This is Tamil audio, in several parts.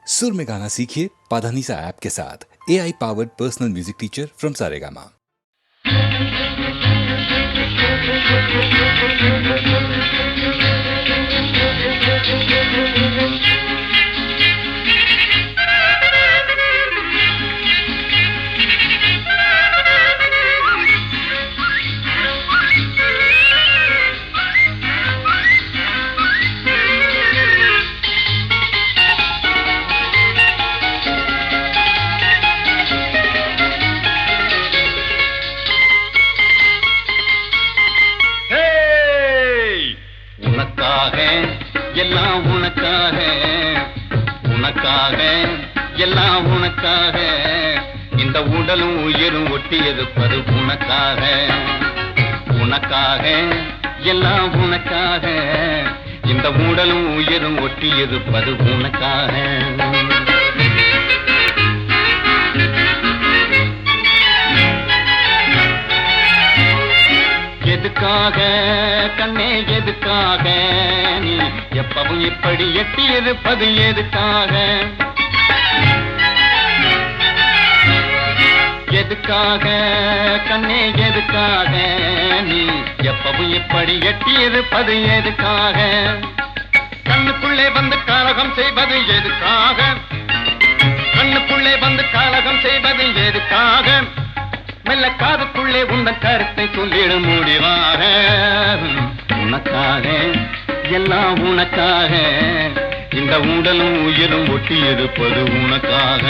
सुर में गाना सीखिए पाधानीसा ऐप के साथ। AI powered personal music teacher from Saregama. எல்லாம் உனக்காக உனக்காக எல்லாம் உனக்காக இந்த உடலும் உயிரும் ஒட்டியதுப்பது உனக்காக உனக்காக எல்லாம் உனக்காக இந்த உடலும் உயிரும் ஒட்டியதுப்பது உனக்காக எதுக்காக கண்ணே எதுக்காக நீ எப்பவும் இப்படி எட்டி இருப்பது எதுக்காக எதுக்காக கண்ணே எதுக்காக நீ எப்பவும் இப்படி எட்டி இருப்பது எதுக்காக கண்ணுக்குள்ளே வந்து கலகம் செய்வது எதுக்காக கண்ணுக்குள்ளே வந்து கலகம் செய்வது எதுக்காக மெல்ல காதுக்குள்ளே உந்தன் கருத்தை சொல்லிடும் முடிவாக உனக்காக எல்லாம் உனக்காக இந்த உடலும் உயிரும் ஒட்டி இருப்பது உனக்காக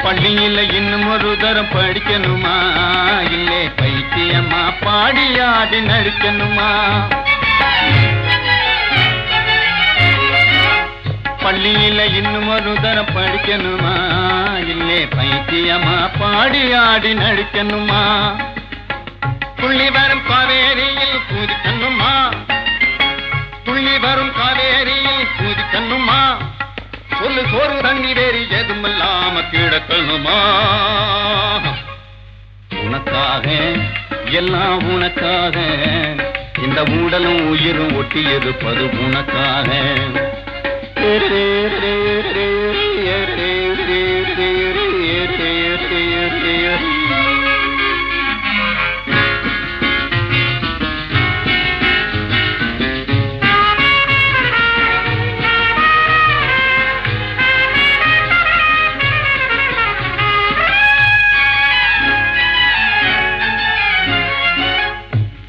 பள்ளியில் இன்னும் ஒரு தரம் படிக்கணுமா இல்லை பைத்தியமா பாடியாடி நடிக்கணுமா பள்ளியில இன்னும் ஒரு தரம் படிக்கணுமா இல்லை பைத்தியமா பாடி ஆடி நடிக்கணுமா துள்ளி வரும் காவேரியில் குதிக்கணுமா துள்ளி வரும் காவேரியில் குதிக்கணுமா சொல்லு சோறு தண்ணி வேறி எதுமில்லாம கிடக்கணுமா உனக்காக எல்லாம் உனக்காக இந்த உடலும் உயிரும் ஒட்டி இருப்பது உனக்காக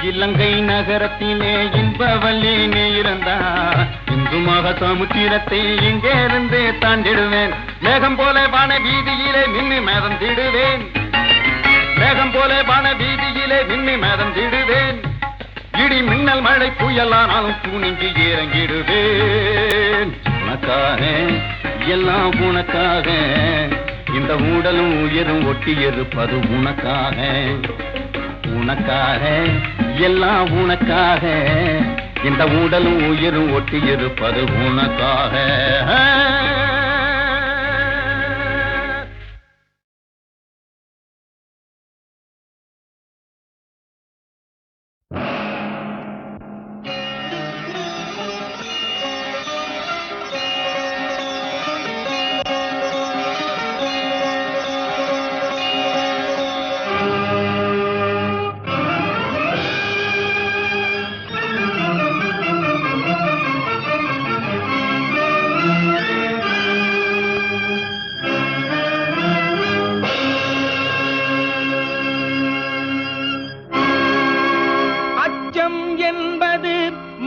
இலங்கை நகரத்திலே இன்பவல்லி நீ இருந்தா இந்து மக சமுத்திரத்தை இங்கே இருந்து தாண்டிடுவேன் மேகம் போல வான வீதியிலே மின்னி மேதம் திடுவேன் மேகம் போல வான வீதியிலே மின்னி மேதம் திடுவேன் இடி மின்னல் மழை புயலானாலும் துணிஞ்சு இறங்கிடுவேன் உனக்காக எல்லாம் உனக்காக இந்த உடலும் உயிரும் ஒட்டி இருப்பது உனக்காக உனக்காக எல்லாம் உனக்காக இந்த உடலும் உயிரும் ஒட்டி இருப்பது உனக்காக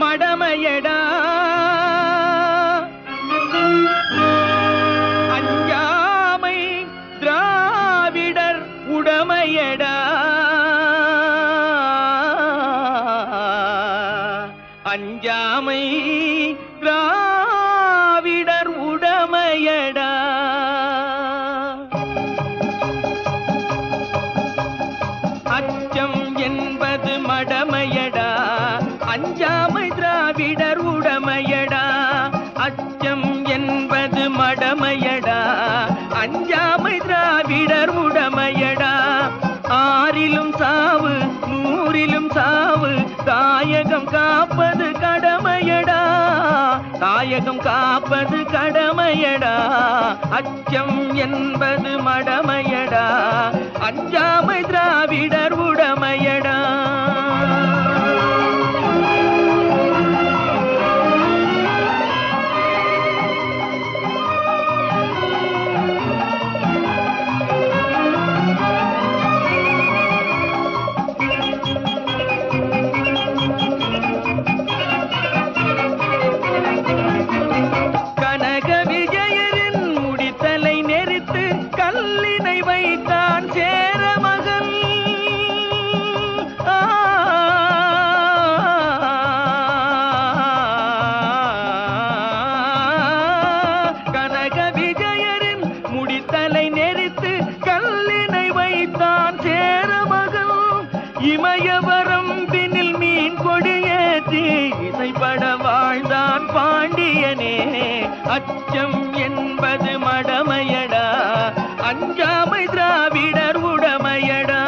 மடமையடா அஞ்சாமை திராவிடர் உடமையடா அஞ்சாமை திராவிடர் உடமையடா அச்சம் என்பது மடமையடா அஞ்சாமை திராவிடர் உடமையடா அச்சம் என்பது மடமையடா அஞ்சாமை திராவிடர் உடமையடா ஆறிலும் சாவு நூறிலும் தாயகம் காப்பது கடமையடா, தாயகம் காப்பது கடமையடா. அச்சம் என்பது மடமையடா, அஞ்சாமை திராவிடர் உடமையடா. இமயவரம்பினில் மீன் கொடியேற்றி இசைப்பட வாழ்ந்தான் பாண்டியனே. அச்சம் என்பது மடமையடா, அஞ்சாமை திராவிடர் உடமையடா.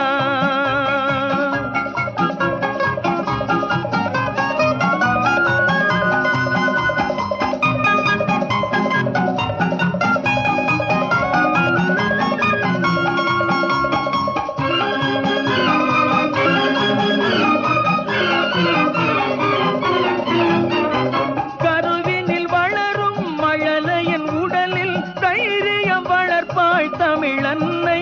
தமிழன்னை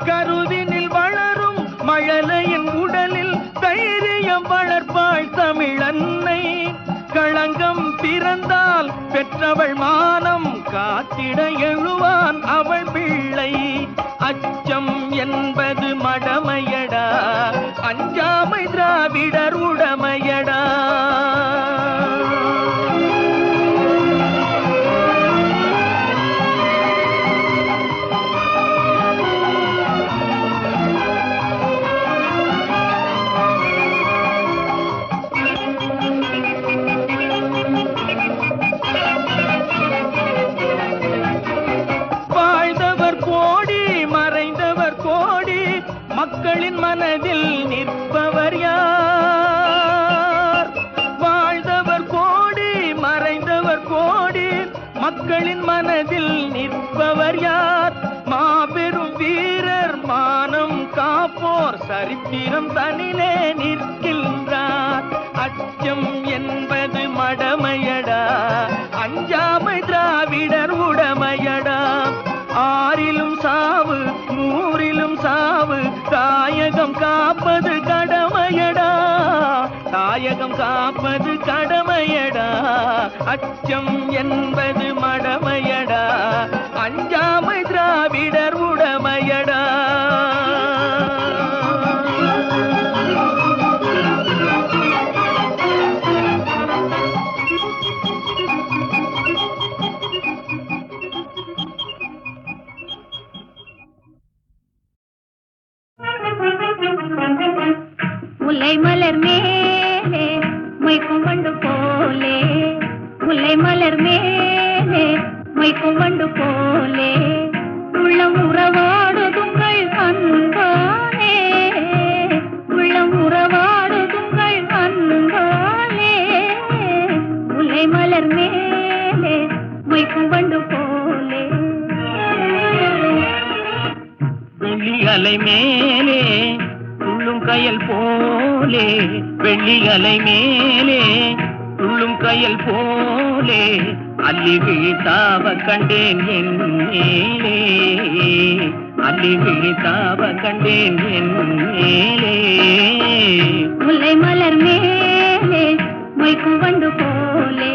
கருவினில் வளரும் மழலையின் உடலில் தைரியம் வளர்ப்பாள் தமிழன்னை. களங்கம் பிறந்தால் பெற்றவள் மானம் காத்திட எழுவான் அவள் பிள்ளை. அச்சம் என்பது மடமையடா, அஞ்சாமை திராவிடர் உடமையடா. மக்களின் மனதில் நிற்பவர் யார்? வாழ்ந்தவர் கோடி மறைந்தவர் கோடி, மக்களின் மனதில் நிற்பவர் யார்? மாபெரும் வீரர் மானம் காப்போர் சரித்திரம் தனிலே நிற்கின்றார். அச்சம் என்பது மடமையடா, அஞ்சாமை திராவிடர் உடமையடா. ஆறிலும் சாவு நூறிலும் சாவு, தாயகம் காப்பது கடமையடா, தாயகம் காப்பது கடமையடா. அச்சம் என்பது மடமையடா, அஞ்சாமை திராவிடர் உடமையடா. முல்லை மலர் மேலே மொய்க்கும் வண்டு போலே, முல்லை மலர் மேலே மொய்க்கும் வண்டு போலே, உள்ளம் உறவாடுதுங்கள் அன்பாலே, உள்ளம் உறவாடுதுங்கள் அன்பாலே. முல்லை மலர் மேலே மொய்க்கும் வண்டு போலே. வெள்ளி அலை மேலே துள்ளும் கயல் போலே, வெள்ளி அலை மேலே துள்ளும் கயல் போலே, அள்ளி விழித்தாவ கண்டேன் என் மேலே, அள்ளி விழித்தாவ கண்டேன் என் மேலே. முல்லை மலர் மேலே மொய்க்கும் வண்டு போலே.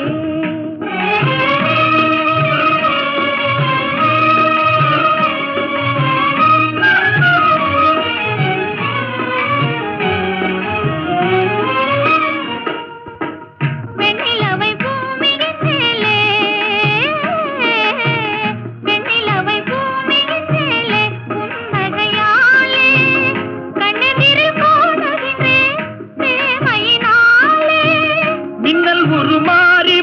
மின்னல் உருமாறி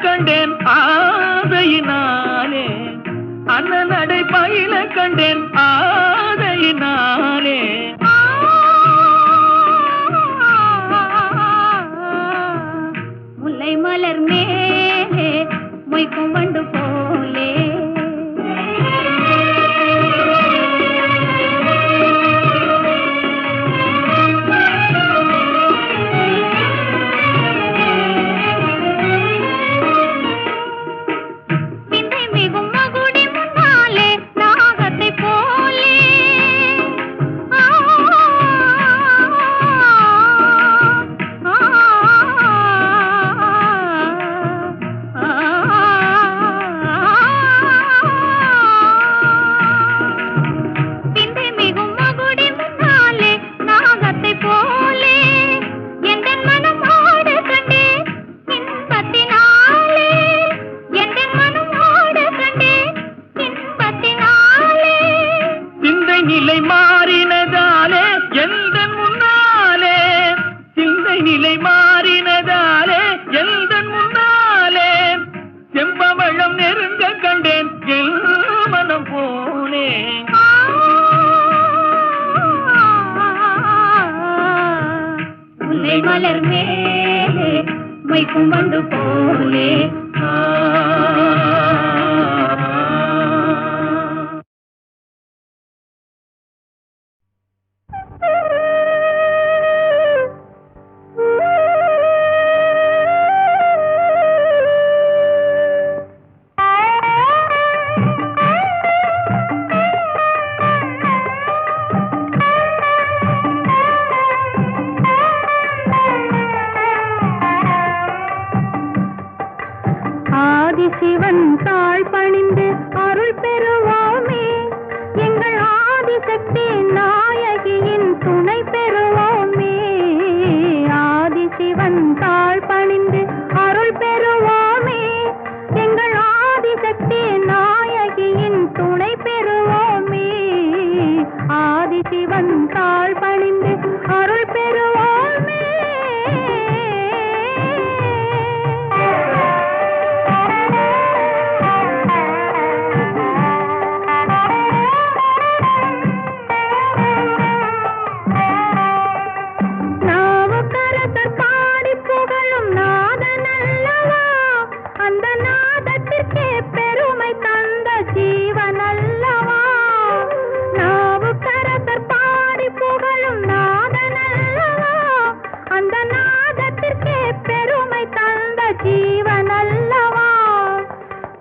கண்டேன் ஆதையினாலே, அண்ணன் நடை பயில கண்டேன் ஆதையினாலே. முல்லை மலர் மேலே மொய்க்கும் வண்டு போலே, விந்தை மிகும் மகுடி முன்னாலே நாகத்தை போலே. விந்தை மிகும் மகுடி முன்னாலே நாகத்தை போலே, எந்தன் மனம் ஆட கண்டே இன்பத்தினாலே, எந்தன் மனம் ஆட கண்டே இன்பத்தினாலே. சிந்தை நிலை மாறினதாலே எந்த முன்னாலே, சிந்தை நிலை மாறினதாலே எந்த முன்னாலே, செம்பவளம் நெருங்க கண்டேன் என் மனம் போலே. முல்லை மலர் மேலே மொய்க்கும் வண்டு போலே. ஆதிசிவன் தாழ் பணிந்து அருள் பெறுவோமே, எங்கள் ஆதிசக்தி நாயகியின் துணை பெறுவோமே. ஆதிசிவன் தாழ் பணிந்து அருள் பெறுவோமே, எங்கள் ஆதிசக்தி நாயகியின் துணை பெறுவோமே. ஆதிசிவன் தாழ் பணிந்து அருள் பெறுவோமே. நாவுக்கரசர் பாடி புகழும் நாதன் அல்லவா, அந்த நாதத்திற்கே பெருமை தந்த ஜீவன் அல்லவா. நாவுக்கரசர் பாடி புகழும் நாதன் அல்லவா, அந்த நாதத்திற்கே பெருமை தந்த ஜீவன் அல்லவா.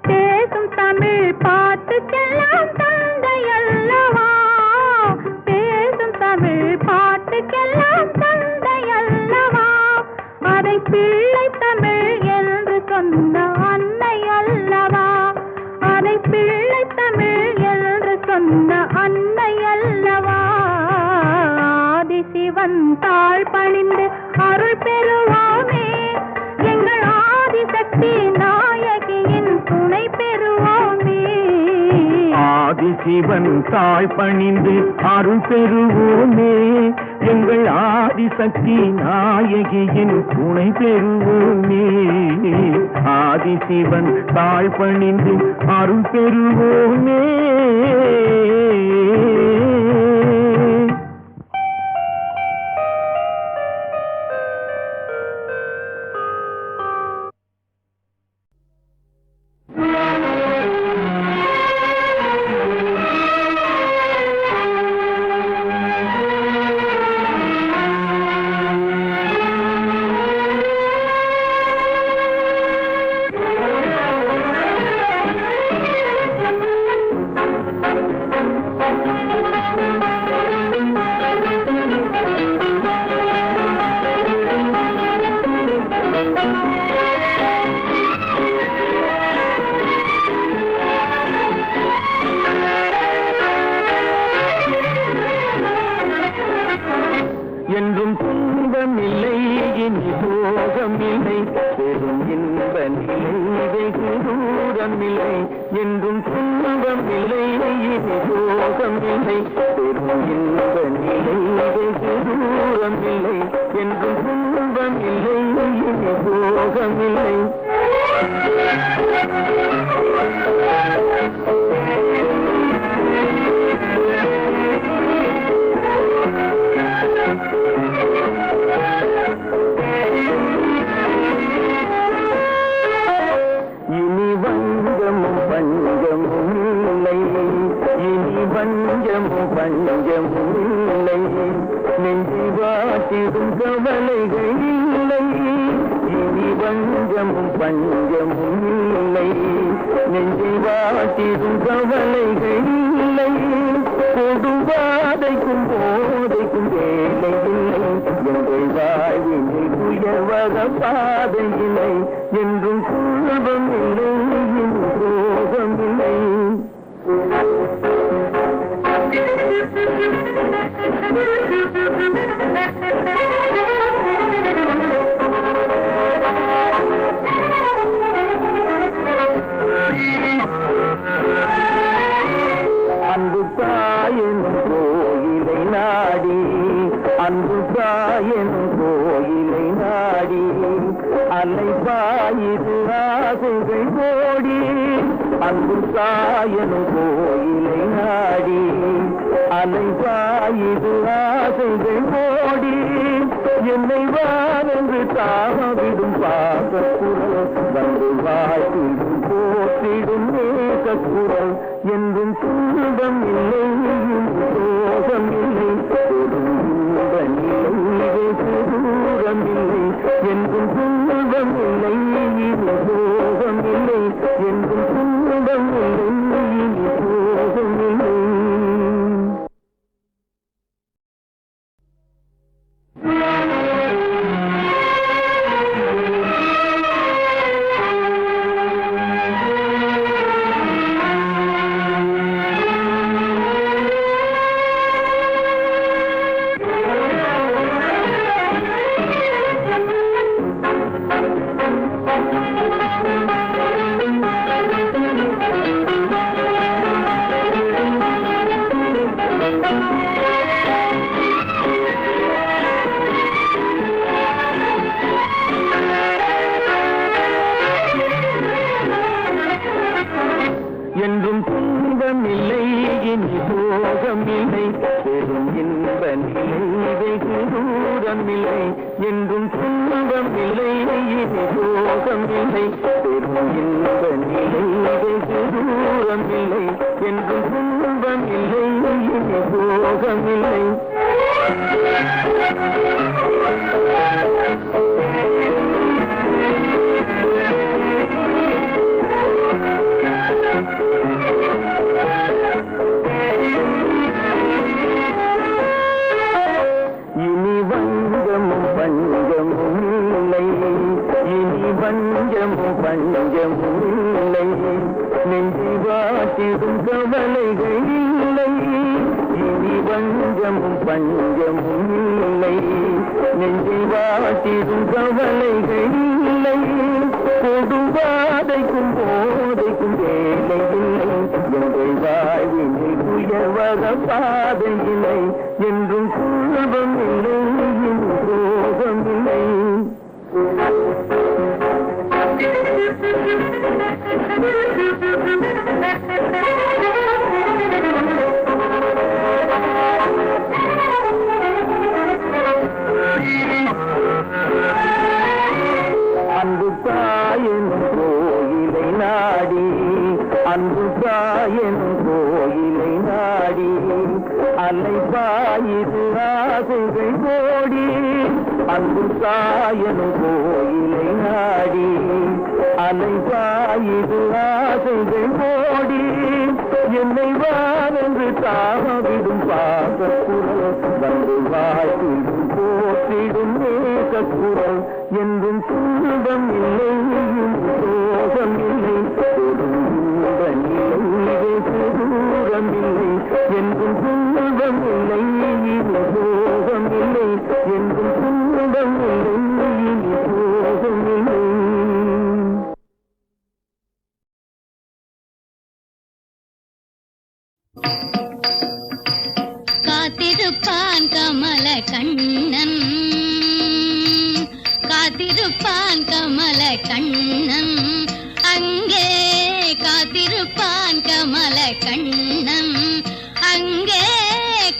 பேசும் தமிழ் பாட்டுக்கெல்லாம் தந்தை அல்லவா, பேசும் தமிழ் பாட்டுக்கெல்லாம் தந்தை அல்லவா. அதை பிள்ளை தமிழ் என்று சொன்ன அன்னை அல்லவா, அதை பிள்ளை தமிழ் என்று சொன்ன அன்னை அல்லவா. ஆதிசிவன் தாழ் பணிந்து அருள் பெறுவோமே, எங்கள் ஆதிசக்தி நாயகியின் துணை பெறுவோமே. ஆதிசிவன் தாழ் பணிந்து அருள் பெறுவோமே, எங்கள் ஆதிசக்தி நாயகியின் துணை பெறுவோமே. ஆதிசிவன் தாழ் பணிந்து அருள் பெறுவோமே. என்றும் துன்பமில்லை இனி சோகமில்லை, பெரும் இன்ப நிலை வெகு தூரமில்லை. என்றும் துன்பமில்லை இனி சோகமில்லை, பெரும் இன்ப நிலை வெகு தூரமில்லை. என்றும் துன்பமில்லை இனி சோகமில்லை. வஞ்சமும் பஞ்சமும் இல்லை, நெஞ்சை வாட்டிடும் கவலைகள் இல்லை, கொடுவாதைக்கும் போதைக்கும் வேலை இல்லை, எங்கள் வாழ்வினில் உயர்வர பாதை இல்லை, என்றும் துன்பம் இல்லை, சோகம் இல்லை. அன்பு தாயெனும் கோயிலை நாடி, அன்பு தாயெனும் கோயிலை நாடி, அலை பாயிரு ஆசைகள் கோடி, அன்பு தாயெனும் கோயிலை நாடி, அலை பாயிரு ஆசைகள் கோடி, என்னை வாரென்று தாவிடும் பாசக்குரல், வந்து வாழ்த்திடும் போற்றிடும் நேசக்குரல், என்றும் துன்பம் இல்லை, சோகம் இல்லை, தூரம் இல்லை, என்றும் துன்பம் இல்லை, சோகம் இல்லை, என்றும் துன்பம் இல்லை, சோகம் இல்லை. என்றும் துன்பம் இல்லை, இனி சோகம் இல்லை, பெரும் இன்ப நிலை வெகு தூரம் இல்லை, என்றும் துன்பம் இல்லை, இனி சோகம் இல்லை, பெரும் இன்ப நிலை வெகு தூரம் இல்லை, என்றும் துன்பம் இல்லை, இனி சோகம் இல்லை. இனி வஞ்சமும் பஞ்சமும் இல்லை, இனி வஞ்சமும் பஞ்சமும் இல்லை, நெஞ்சை வாட்டிடும் கவலைகள் இல்லை, இனி வஞ்சமும் பஞ்சமும் இல்லை, நெஞ்சை வாட்டிடும் கவலைகள் இல்லை, கொடுவாதைக்கும் போதைக்கும் வேலை இல்லை, எங்கள் வாழ்வினில் உயர்வர பாதை இல்லை, என்றும் துன்பம் இல்லை, சோகம் இல்லை. அன்பு தாயெனும் கோயிலை நாடி, அன்பு தாயெனும் கோயிலை நாடி, அலை பாயிரு ஆசைகள் கோடி, அன்பு தாயெனும் கோயிலை நாடி, அலை பாயிரு ஆசைகள் கோடி, என்னை வாரென்று தாவிடும் பாசக்குரல், வந்து வாழ்த்திடும் போற்றிடும் நேசக்குரல், என்றும் துன்பம் இல்லை, சோகம் இல்லை, தூரம் இல்லை, என்றும் துன்பம் இல்லை, சோகம் இல்லை, என்றும் துன்பம் இல்லை, சோகம் இல்லை. காத்திருப்பான் கமல கண்ணன், காத்திருப்பான் கமல கண்ணன், அங்கே காத்திருப்பான் கமல கண்ணன், அங்கே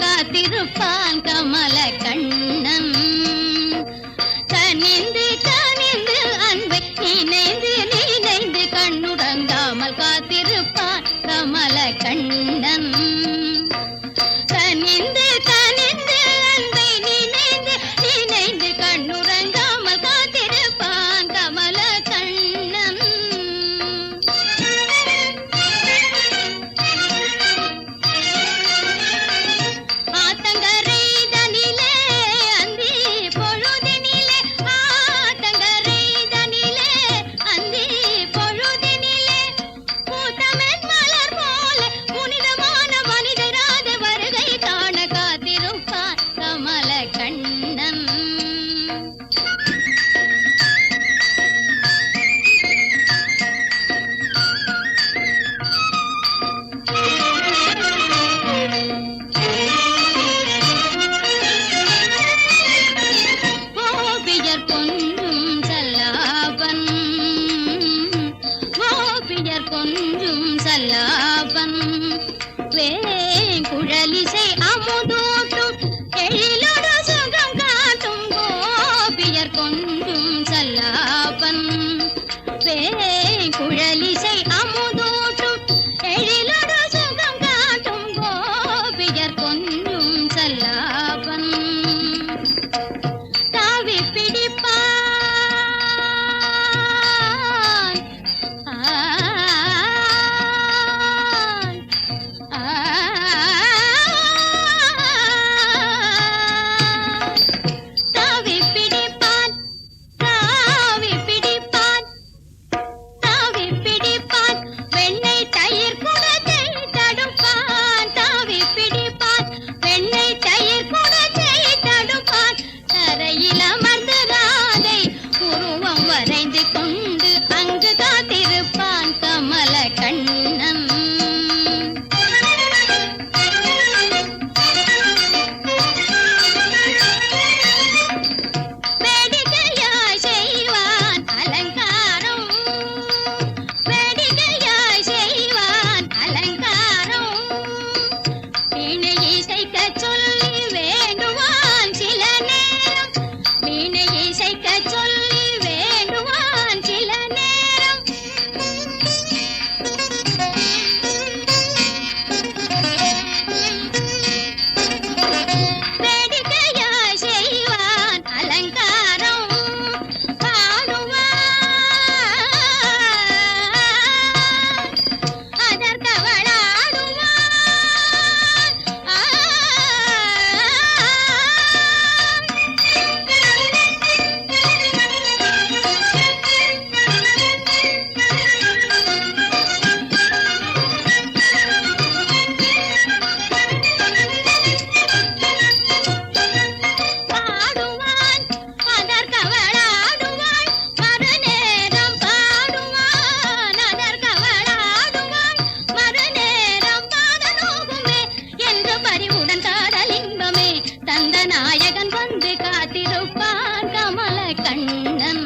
காத்திருப்பான் கமல கண்ணன், கனிந்து கனிந்து அன்பை நினைந்து நினைந்து கண்ணுறங்காமல் காத்திருப்பான் கமல கண்ணன், கனிந்து கனிந்து அன்பை நினைந்து நினைந்து கண்ணுறங்காமல் காத்திருப்பான் கமல கண்ணன். பியர் கொஞ்சும் சல்லாபன் வேங்குழலிசை அமுதூட்டும் எழிலோடு சுகம் காட்டும் கோபியர் கொஞ்சும் சல்லாபன் வேங்குழலிசை அமுதூட்டும் எழிலோடு சுகம் காட்டும் கோபியர் கொஞ்சும் சல்லாபன் தாவி பிடிப்பான் தாவி பிடிப்பான் தாவி பிடிப்பான் தாவி பிடிப்பான் வெண்ணெய் தயிர் குடத்தை தடுப்பான் தாவி பிடிப்பான் வெண்ணெய் தயிர் குடத்தை தடுப்பான் தரையில் அமர்ந்து ராதை உருவம் வரைந்து கொண்டு அங்கு காத்திருப்பான் கமல கண்ணன் வேடிக்கையாய் செய்வான் அலங்காரம் வேடிக்கையாய் செய்வான் அலங்காரம் வீணை இசைக்க சொல்லி வேண்டுவான் சில நேரம் வீணை இசைக்க சொல்லி வேண்டுவான் சில நேரம் வேடிக்கையாய் செய்வான் அலங்காரம் பாடுவான் அதற்கவள் ஆடுவான் பாடுவான் அதற்கவள் ஆடுவாள் மறுநேரம் பாடுவான் அதற்கவள் ஆடுவாள் மறுநேரம் பாடலோகுமே என்று பறிவுடன் காதல் இன்பமே தந்த நாயகன் வந்து காத்திருப்பான் கமல கண்ணன்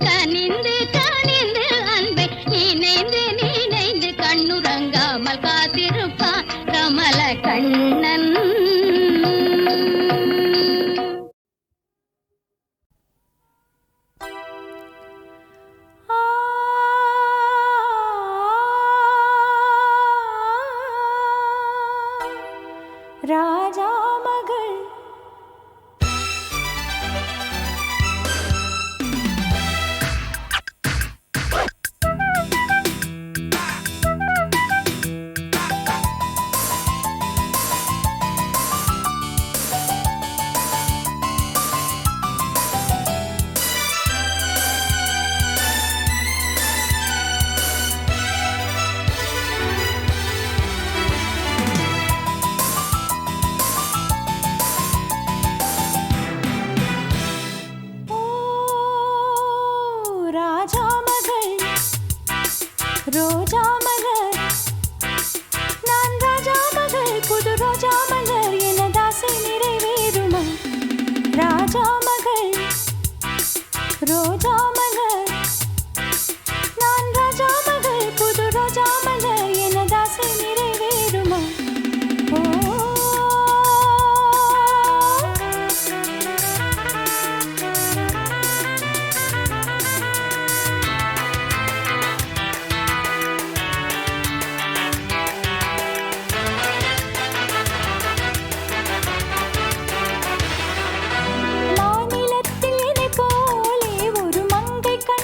கனிந்து கனிந்து அன்பை நினைந்து நினைந்து கண்ணுறங்காமல் காத்திருப்பான் கமல கண்ணன் ராஜா மகள் ராஜா மகள் ரோஜா மலர் நான் ராஜா மகள் புது ரோஜா மலர் எனதாசை நிறைவேறுமா ராஜா மகள் ரோஜா மலர் நான் ராஜா மகள் புது ரோஜா மலர் எனதாசை நிறைவேறுமா மாநிலத்தில் என்னை போலே ஒரு மங்கை கண்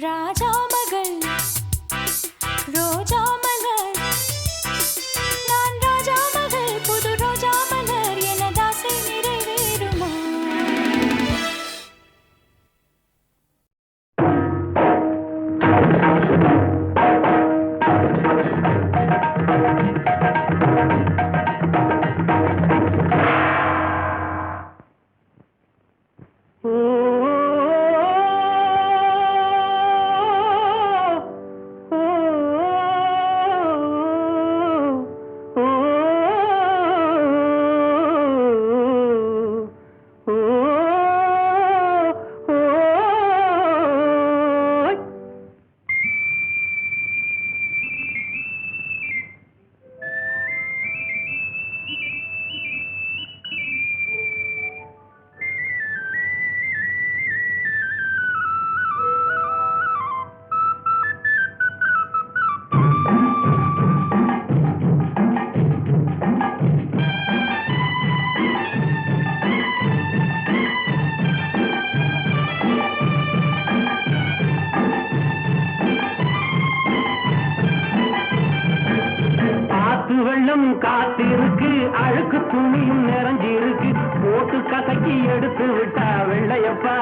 ராஜா மகள் ரோஜா மலர் நான் ராஜா மகள் புது ரோஜா மலர் எனதாசை நிறைவேறுமா வெள்ளம் காத்திருக்கு அழுக்கு துணியும் நிறைஞ்சிருக்கு போட்டு கசக்கி எடுத்து விட்டா வெள்ளையப்பா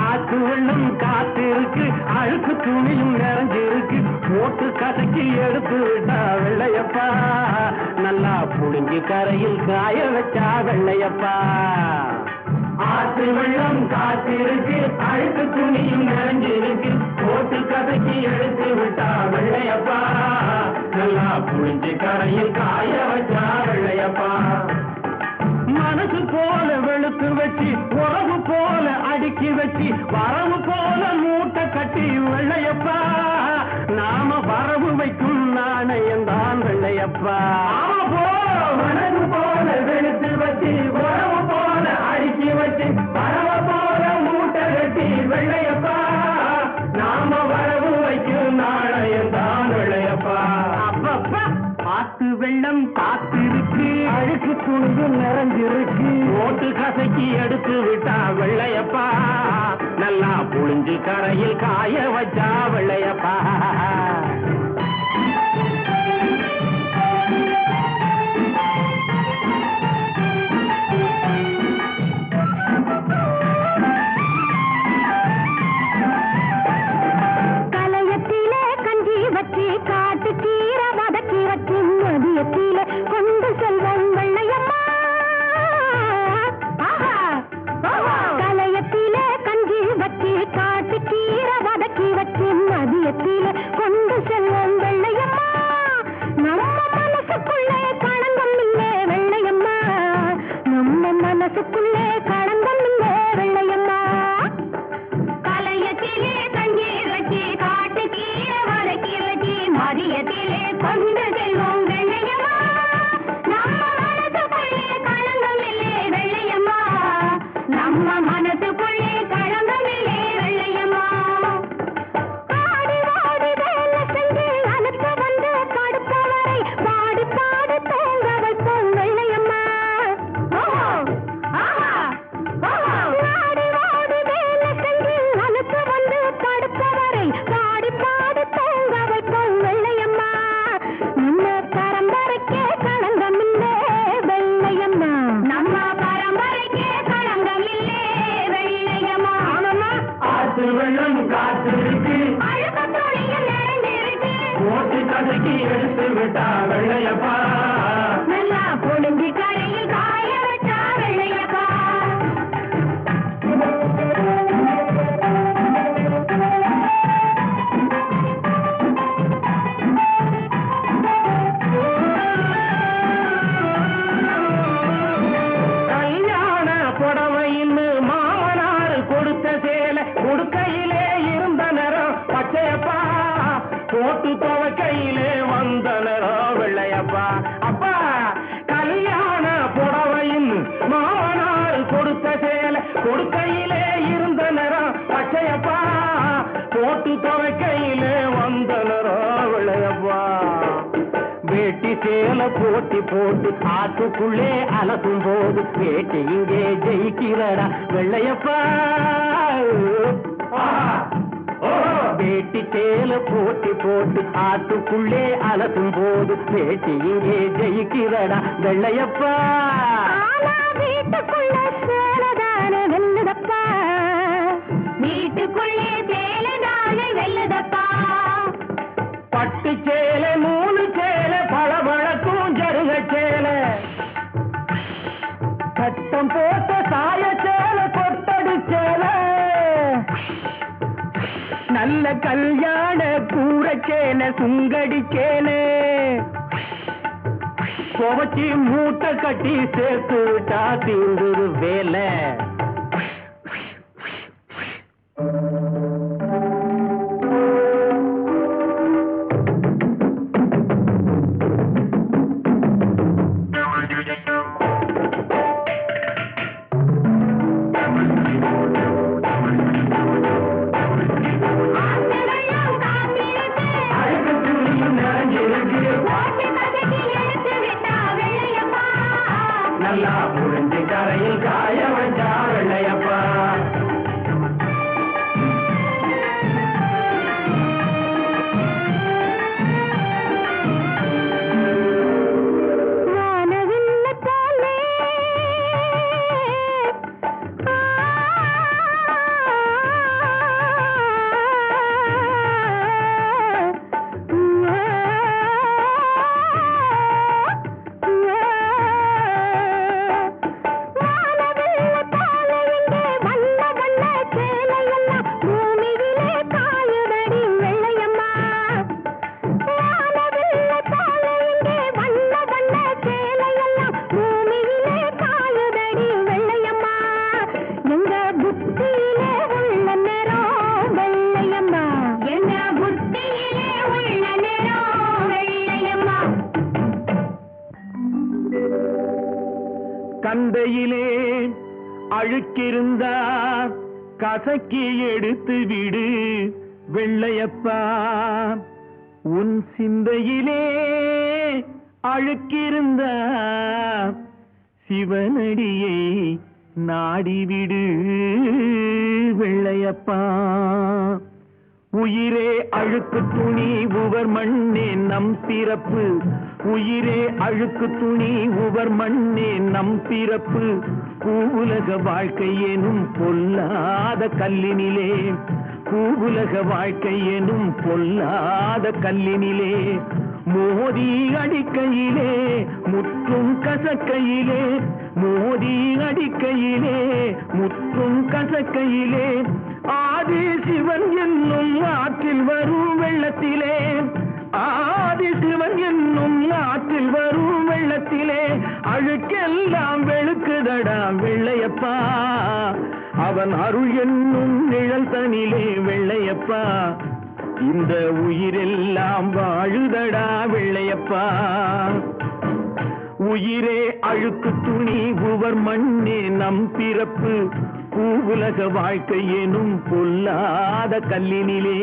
ஆத்து வெள்ளம் காத்திருக்கு அழுக்கு துணியும் நிறைஞ்சிருக்கு போட்டு கசக்கி எடுத்து விட்டா வெள்ளையப்பா நல்லா புளிஞ்சி கரையில் காய வச்சா வெள்ளையப்பா ஆற்று வெள்ளம் காத்திருக்கு அழுக்கு துணியும் நிறைஞ்சிருக்கு போட்டு கதைக்கு எடுத்து விட்டா வெள்ளையப்பா நல்லா புளிஞ்சு கரையில் காய வச்சா வெள்ளையப்பா மனசு போல வெளுத்து வச்சு உறவு போல அடுக்கி வச்சு வரவு போல மூட்டை கட்டி வெள்ளையப்பா நாம வரவு வைக்கும் நாணயம்தான் வெள்ளையப்பா மனசு போல வெளுத்து வச்சு உறவு போல அடுக்கி வச்சு வரவ போல மூட்டை கட்டி வெள்ளையப்பா நாம வரவு வைக்கும் நாணயம்தான் வெள்ளையப்பா அப்பப்பா ஆத்து வெள்ளம் காத்திருக்கு அழுக்கு துணியும் நிறைஞ்சிருக்கு ஓட்டு கசக்கி எடுத்து விட்டா வெள்ளையப்பா நல்லா புளிஞ்சு கரையில் காய வச்சா வெள்ளையப்பா காட்டு கீரை வதக்கி வச்சு மதியத்திலே கொண்டு செல்வோம் வெள்ளையம்மா கலையத்திலே கஞ்சி வச்சு காட்டு கீரை வதக்கி வச்சு மதியத்திலே கொண்டு செல்வோம் வெள்ளையம்மா நம்ம மனசுக்குள்ளே களங்கம் இல்லே வெள்ளையம்மா நம்ம மனசுக்குள்ளே களங்கம் இல்லே வெள்ளையம்மா கலையத்திலே கஞ்சி வச்சு காட்டு கீரை வதக்கி வச்சு மதியத்திலே கொண்டு செல்வோம் வெள்ளையம்மா நம்ம மனசுக்குள்ளே களங்கம் இல்லே வெள்ளையம்மா நம்ம மனசுக்குள்ளே களங்கம் இல்லே வெள்ளையம்மா பாடி வாடி வேலை செஞ்சு அனுப்ப வந்து படுப்பவரை பாடி பாடி தூங்க வைப்போம் வெள்ளையம்மா பாடி வாடி வேலை செஞ்சு அனுப்ப வந்து படுப்பவரை பாடி பாடி தூங்க வைப்போம் வெள்ளையம்மா நம்ம பரம்பரைக்கே களங்கம் இல்லே வெள்ளையம்மா நம்ம பரம்பரைக்கே களங்கம் இல்லே வெள்ளையம்மா ஆத்து வெள்ளம் காத்திருக்கு அழுக்க துணியும் நிறைஞ்சிருக்கு ஓட்டு கதைக்கு எடுத்து விட்டா வெள்ளையப்பா நல்லா பொழுங்கி கரையில் காய வச்சா வெள்ளையப்பா கல்யாண புடவைன்னு மாமனார் கொடுத்த சேலை கொடுக்கையிலே இருந்த நேரம் பச்சையப்பா போட்டு துவைக்கையிலே வந்த நேரம் வெள்ளையப்பா அப்பா கல்யாண புடவைன்னு மாமனார் கொடுத்த சேலை கொடுக்கையிலே இருந்த நேரம் பச்சையப்பா போட்டு துவைக்கையிலே வந்த நேரம் வெள்ளையப்பா வேட்டி சேல போட்டி போட்டு ஆத்துக்குள்ளே அலசும் போது வேட்டி இங்கே ஜெயிக்கிறடா வெள்ளையப்பா. வேட்டி சேல போட்டி போட்டு ஆத்துக்குள்ளே அலசும் போது வேட்டி இங்கே ஜெயிக்கிறடா வெள்ளையப்பா. வீட்டுக்குள்ள சேலதானே வெல்லுதப்பா, வீட்டுக்குள்ளே சேலதானே வெல்லுதப்பா. பட்டு சேலை 3 சேலை பளபளக்கும் ஜருக சேலை, கட்டம் போட்ட சாய சேலை கொட்டடி சேலை, நல்ல கல்யாண கூரை சேலை சுங்கடி சேலை, துவச்சி மூட்டை கட்டி சேர்த்து விட்டா தீந்துரு வேலை. நல்லா புரிஞ்சு கரையில் காய வச்சா வெள்ளையப்பா. கந்தையிலே அழுக்கிருந்தா கசக்கி எடுத்து விடு வெள்ளையப்பா. உன் சிந்தையிலே அழுக்கிருந்தா சிவனடியை நாடிவிடு வெள்ளையப்பா. உயிரே அழுக்கு துணி உவர் மண்ணே நம் பிறப்பு, உயிரே அழுக்கு துணி உவர் மண்ணே நம் பிறப்பு. பூவுலக வாழ்க்கை எனும் பொல்லாத கல்லினிலே, பூவுலக வாழ்க்கை எனும் பொல்லாத கல்லினிலே, மோதி அடிக்கையிலே முற்றும் கசக்கையிலே, மோதி அடிக்கையிலே முற்றும் கசக்கையிலே, ஆதி சிவன் என்னும் ஆற்றில் வரும் வெள்ளத்திலே, ஆதி சிவன் என்னும் ஆற்றில் வரும் வெள்ளத்திலே, அழுக்கெல்லாம் வெளுக்குதடா வெள்ளையப்பா. அவன் அருள் என்னும் நிழல் தனிலே வெள்ளையப்பா. இந்த உயிரெல்லாம் வாழுதடா வெள்ளையப்பா. உயிரே அழுக்கு துணி உவர் மண்ணே நம் பிறப்பு. பூவுலக வாழ்க்கை எனும் பொல்லாத கல்லினிலே,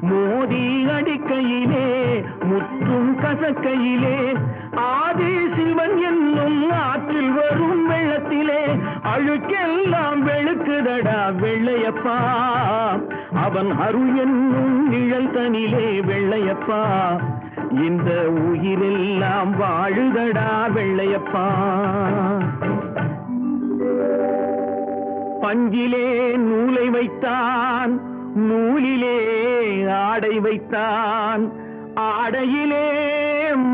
மோதி அடிக்கையிலே முற்றும் கசக்கையிலே, ஆதி சிவன் என்னும் ஆற்றில் வரும் வெள்ளத்திலே, அழுக்கெல்லாம் வெளுக்குதடா வெள்ளையப்பா. அவன் அருள் என்னும் நிழல் தனிலே வெள்ளையப்பா. இந்த உயிரெல்லாம் வாழுதடா வெள்ளையப்பா. பஞ்சிலே நூலை வைத்தான், நூலிலே ஆடை வைத்தான், ஆடையிலே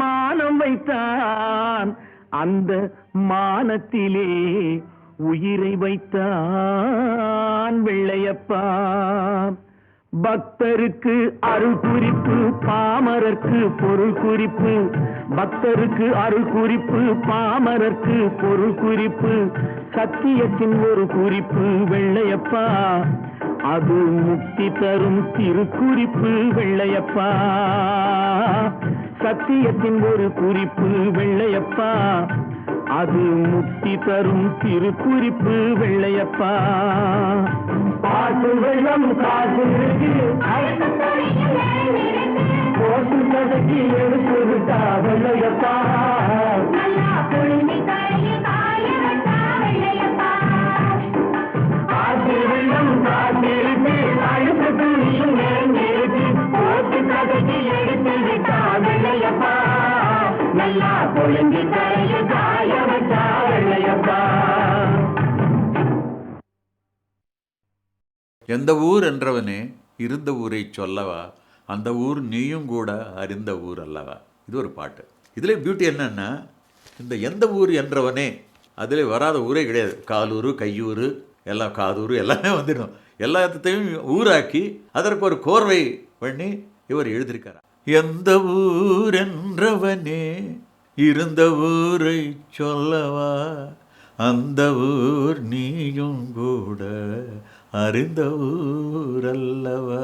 மானம் வைத்தான், அந்த மானத்திலே உயிரை வைத்தான் வெள்ளையப்பா. பக்தருக்கு அருள் குறிப்பு, பாமரர்க்கு பொருள் குறிப்பு, பக்தருக்கு அருள் குறிப்பு, பாமரர்க்கு பொருள் குறிப்பு, சத்தியத்தின் ஒரு குறிப்பு வெள்ளையப்பா. அது முக்தி தரும் திருக்குறிப்பு வெள்ளையப்பா. சத்தியத்தின் ஒரு குறிப்பு வெள்ளையப்பா. அது முக்தி தரும் திருக்குறிப்பு வெள்ளையப்பா. பாட்டு வெள்ளம் காசு இருக்கு, போட்டு கதைக்கு எடுத்து விட்டா வெள்ளையப்பா நல்லா புழுங்கி கரையில் காய வச்சா வெள்ளையப்பா காற்று வெள்ளம் காத்திருக்கு அழுத்த துணியும் நேர்ந்திருக்கு போட்டு கதைக்கு எடுத்து விட்டா வெள்ளையப்பா நல்லா புழுங்கி கரையில் காய வச்சா வெள்ளையப்பா. எந்த ஊர் என்றவனே இருந்த ஊரை சொல்லவா, அந்த ஊர் நீயும் கூட அறிந்த ஊர் அல்லவா. இது ஒரு பாட்டு. இதில் பியூட்டி என்னன்னா, இந்த எந்த ஊர் என்றவனே அதில் வராத ஊரே கிடையாது. காலூர், கையூர், எல்லாம் காதூர் எல்லாமே வந்துடும். எல்லாத்தையும் ஊராக்கி அதற்கு ஒரு கோர்வை பண்ணி இவர் எழுதியிருக்கார். எந்த ஊர் என்றவனே இருந்த ஊரை சொல்லவா, அந்த ஊர் நீயும் கூட அறிந்த ஊர் அல்லவா.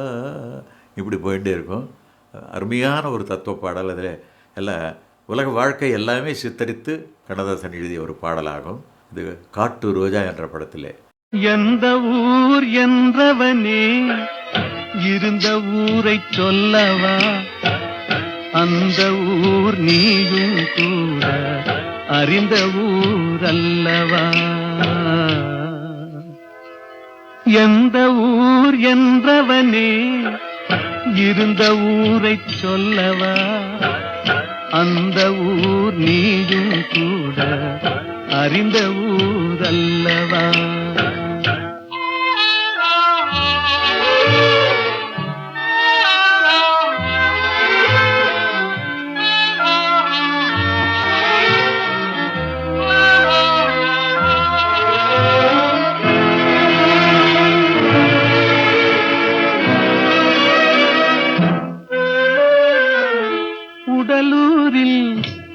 இப்படி போயிட்டே இருக்கும். அருமையான ஒரு தத்துவ பாடல். அதில் எல்லாம் உலக வாழ்க்கை எல்லாமே சித்தரித்து கண்ணதாசன் எழுதிய ஒரு பாடலாகும். இது காட்டு ரோஜா என்ற படத்திலே. எந்த ஊர் என்றவனே இருந்த ஊரை சொல்லவா, அந்த ஊர் நீயும் கூட அறிந்த ஊர் அல்லவா. எந்த ஊர் என்றவனே இருந்த ஊரை சொல்லவா, அந்த ஊர் நீயும் கூட அறிந்த ஊர் அல்லவா. உடலூரில்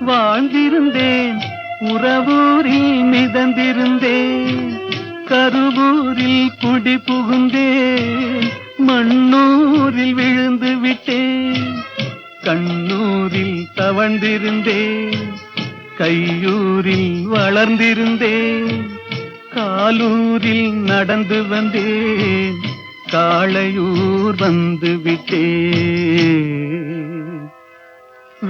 வாழ்ந்திருந்தேன், உறவூரில் மிதந்திருந்தேன், கருவூரில் குடி புகுந்தேன், மண்ணூரில் விழுந்து விட்டேன், கண்ணூரில் தவழ்ந்திருந்தேன், கையூரில் வளர்ந்திருந்தேன், காலூரில் நடந்து வந்தேன், காளையூர் வந்து விட்டேன்,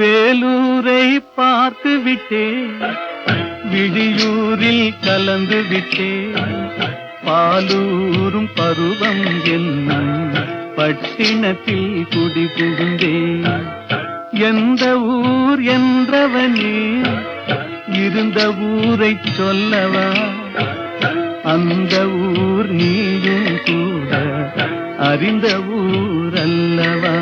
வேலூரை பார்த்து விட்டேன், விழியூரில் கலந்து விட்டேன், பாலூரும் பருவம் என்னும் பட்டினத்தில் குடி புகுந்தேன். எந்த ஊர் என்றவனே இருந்த ஊரை சொல்லவா, அந்த ஊர் நீயும் கூட அறிந்த ஊர் அல்லவா.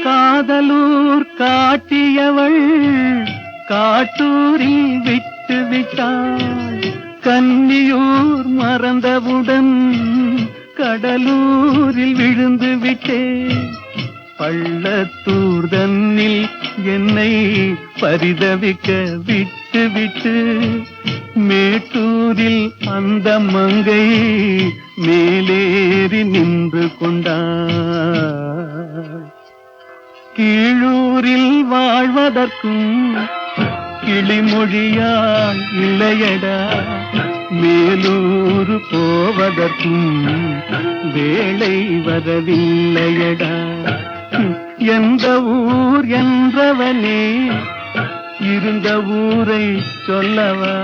காதலூர் காட்டியவள் காட்டூரில் விட்டு விட்டாள், கன்னியூர் மறந்தவுடன் கடலூரில் விழுந்து விட்டேன், பள்ளத்தூர் தன்னில் என்னை பரிதவிக்க விட்டு விட்டு மேட்டூரில் அந்த மங்கை மேலேறி நின்று கொண்டாள். கீழூரில் வாழ்வதற்கும் கிளிமொழியால் இல்லையடா, மேலூர் போவதற்கும் வேளை வரவில்லையடா. எந்த ஊர் என்றவனே இருந்த ஊரை சொல்லவா,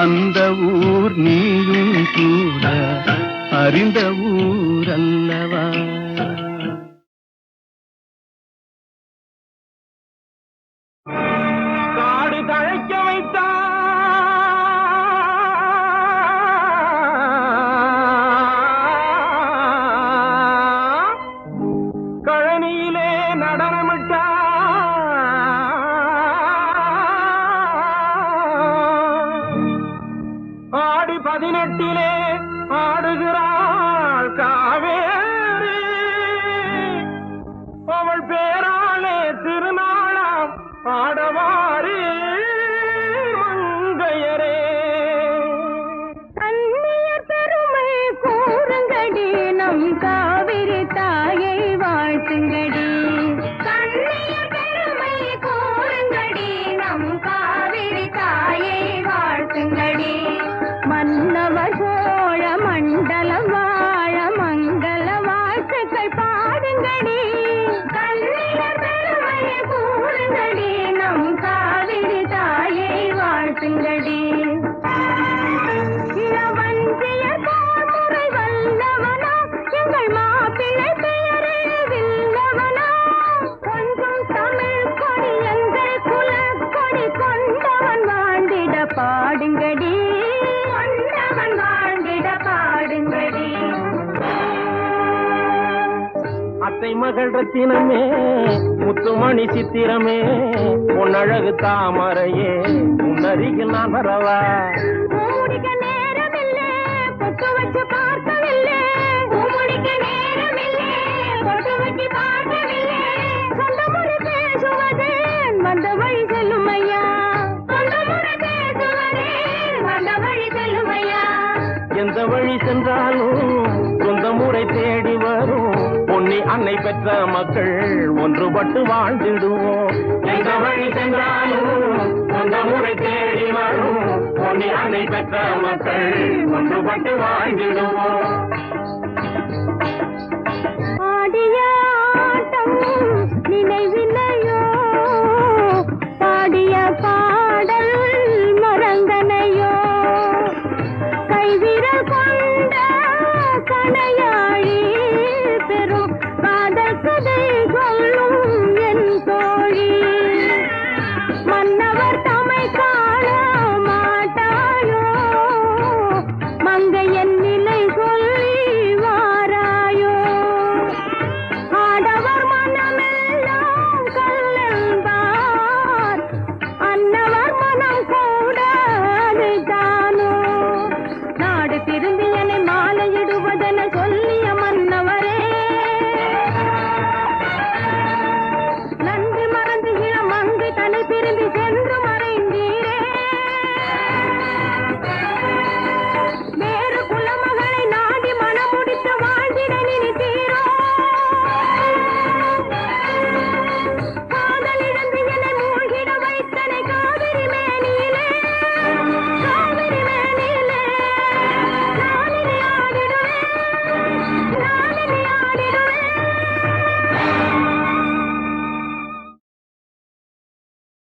அந்த ஊர் நீயும் கூட அறிந்த ஊர் அல்லவா. காடு தழைக்க வைத்தான் கழனியிலே நடனமிட்டான், ஆடி 18 ஆடுகிறாள் காவேரி. வாழ்த்துங்கடி கண்ணிய பெருமை கூறுங்கடி நம் காவிரி தாயை வாழ்த்துங்கடி மன்னவர் சோழ மண்டலம் வாழ மங்கள வாழ்த்துக்கள் பாடுங்கடி கண்ணிய பெருமை கூறுங்கடி நம் காவிரி தாயை வாழ்த்துங்கடி இளவஞ்சிய போர்முறை வல்லவனா எங்கள் மாப்பிள்ளை பெயரே வில்லவனா கொஞ்சம் தமிழ் கொடி எங்கள் குலக்கொடி கொண்டவன் வாழ்ந்திட பாடுங்கடி கொண்டவன் வாழ்ந்திட பாடுங்கடி அத்தை மகள் ரத்தினமே முத்துமணி சித்திரமே பொன்னழகு தாமரையே உன்னருகில் நான் வரவா முடிக்க நேரமில்லை பொட்டு வச்சு பார்க்கவில்லை முடிக்க நேரமில்லை பொட்டு வச்சு பார்க்கவில்லை சொந்த முறை பேசுவது வந்த வழி செல்லும் ஐயா சொந்த முறை பேசுவது வந்த வழி செல்லும் ஐயா எந்த வழி சென்றாலும் சொந்த முறை தேடி வரும் பொன்னி அன்னை பெற்ற மக்கள் ஒன்றுபட்டு வாழ்ந்திடுவோம் எந்த வழி சென்றாலும் சொந்த முறை தேடி வரும் பொன்னி அன்னை பெற்ற மக்கள் ஒன்றுபட்டு வாழ்ந்திடுவோம் ஆடிய